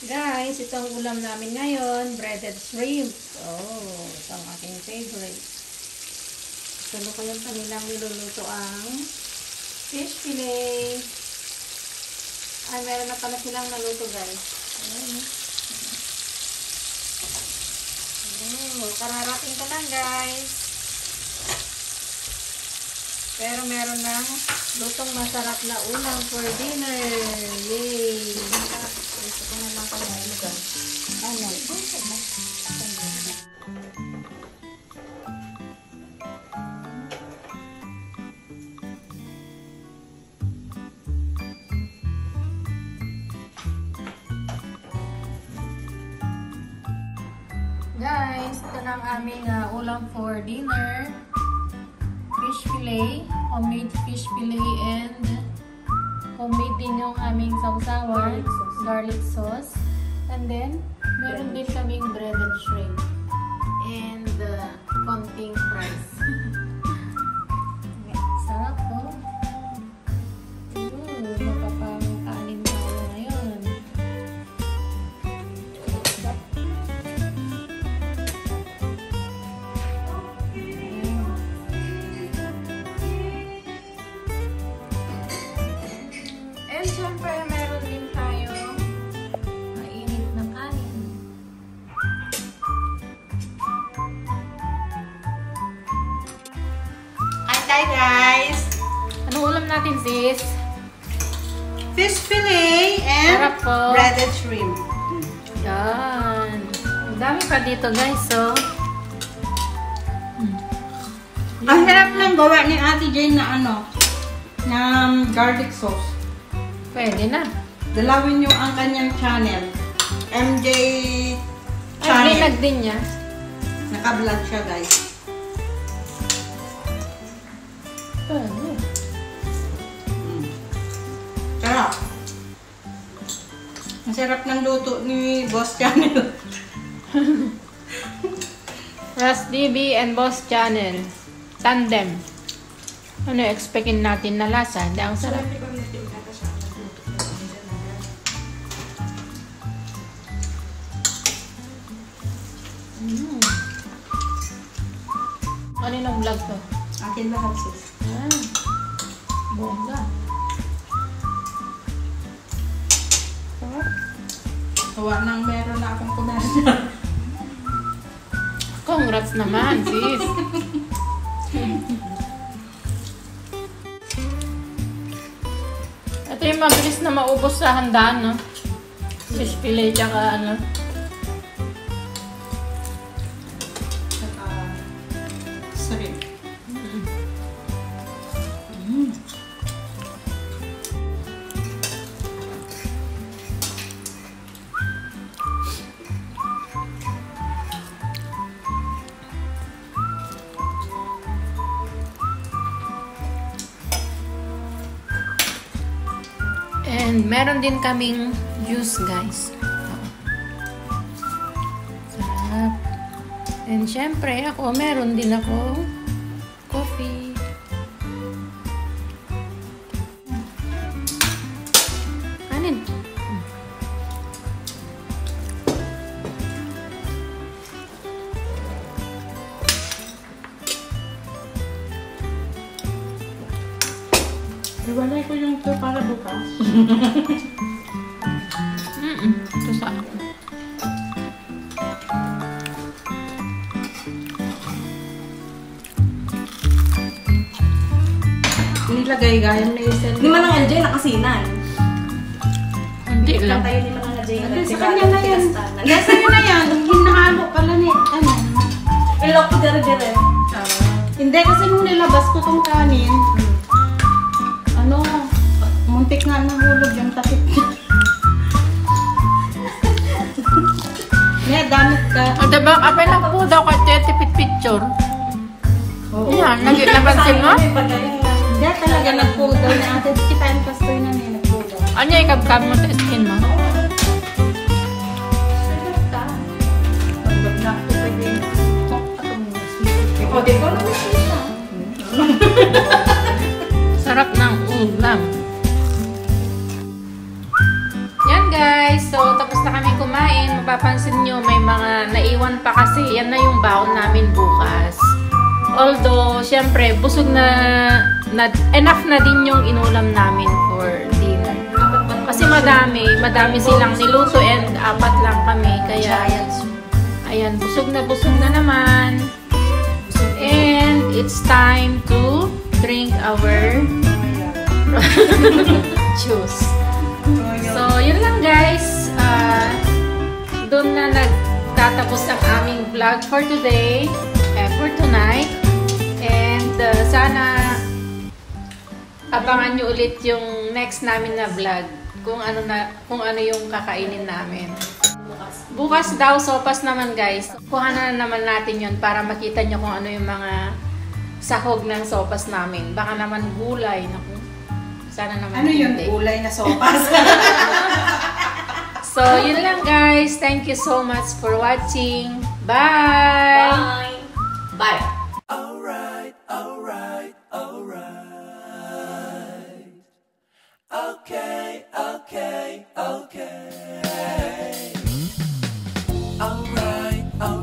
Guys, itong ulam namin ngayon, breaded shrimp. Oh, ito ang aking favorite. Gusto ko yung kanilang niluluto ang fish fillet. Ay, meron na pala silang naluto, guys. Ayan. Kararating ko lang, guys. Pero meron ng lutong masarap na ulam for dinner. Yay! Gusto ko na lang pala ilugan. Ano? Guys, ito na ang aming ulam for dinner. Fish fillet, homemade fish fillet, and homemade din yung aming sausawan, garlic sauce. And then, meron din kaming breaded shrimp and konting fries. Sarap po. Makapang-kanin tayo ngayon. And syempre, meron din tayo mainit na kanin. Hi guys! Anong ulam natin, sis? Fish fillet and Sarap po. breaded shrimp. Yan. Ang dami pa dito, guys, so. Ang sarap ng gawa ni Ate Jane na na garlic sauce. Pwede na. Dalawin nyo ang kanyang channel. MJ Ay, channel. linag din niya. Naka-vlog siya, guys. Sarap. Ang sarap ng luto ni Boss Channel. Ras DB and Boss Channel. Tandem. Ano expectin natin na lasa? Hindi, ang sarap. Kaninong vlog to? Akin lahat, sis. Ah, bongga. Sarap. Gawa nang meron na akong commercial. Congrats naman, sis. Ito yung mabilis na maubos sa handaan, no? Fish fillet, tsaka ano. Saka shrimp. And meron din kaming juice, guys. Sarap. And syempre, ako, meron din ako coffee. Kanin. Iwalay ko yung ito para bukas. Ito sa ako. Nilagay gaya may isang... Ni Manang Anjay nakasinan. Hindi lang. Tayo ni Manang Anjay na Sa kanya na yan. Yes, sa'yo na yan. Hinahalo pala ni... Ilok ko dire-dire. Hindi, kasi nung nilabas ko tong kanin, muntik nga nahulog yung takip niya. Damit ka. O, diba? Apay lang po daw kay Tete Picture. Oo. Yan, napansin mo? Hindi talaga nag-pull daw ni ate. Kita yung pastor na niya nag-pull daw. Ano yung ikabkab mo sa skin mo? Sarap ka. Pag na ako pwede. Ikaw din ko na siya. Sarap ng ulam. Yan, guys. So, tapos na kami napapansin nyo, may mga naiwan pa kasi. Yan na yung baon namin bukas. Although, syempre, busog na enough na din yung inulam namin for dinner. Kasi madami silang niluto and 4 lang kami. Kaya, ayan, busog na naman. And it's time to drink our juice. So, yun lang guys. Doon na nagtatapos ang aming vlog for today, for tonight. And sana abangan nyo ulit yung next namin na vlog kung ano yung kakainin namin. Bukas daw sopas naman guys. Kuhanan na naman natin yun para makita nyo kung ano yung mga sahog ng sopas namin. Baka naman gulay. Naku, sana naman Ano yung hindi. gulay na sopas? So, yun lang guys. Thank you so much for watching. Bye! Bye! Bye!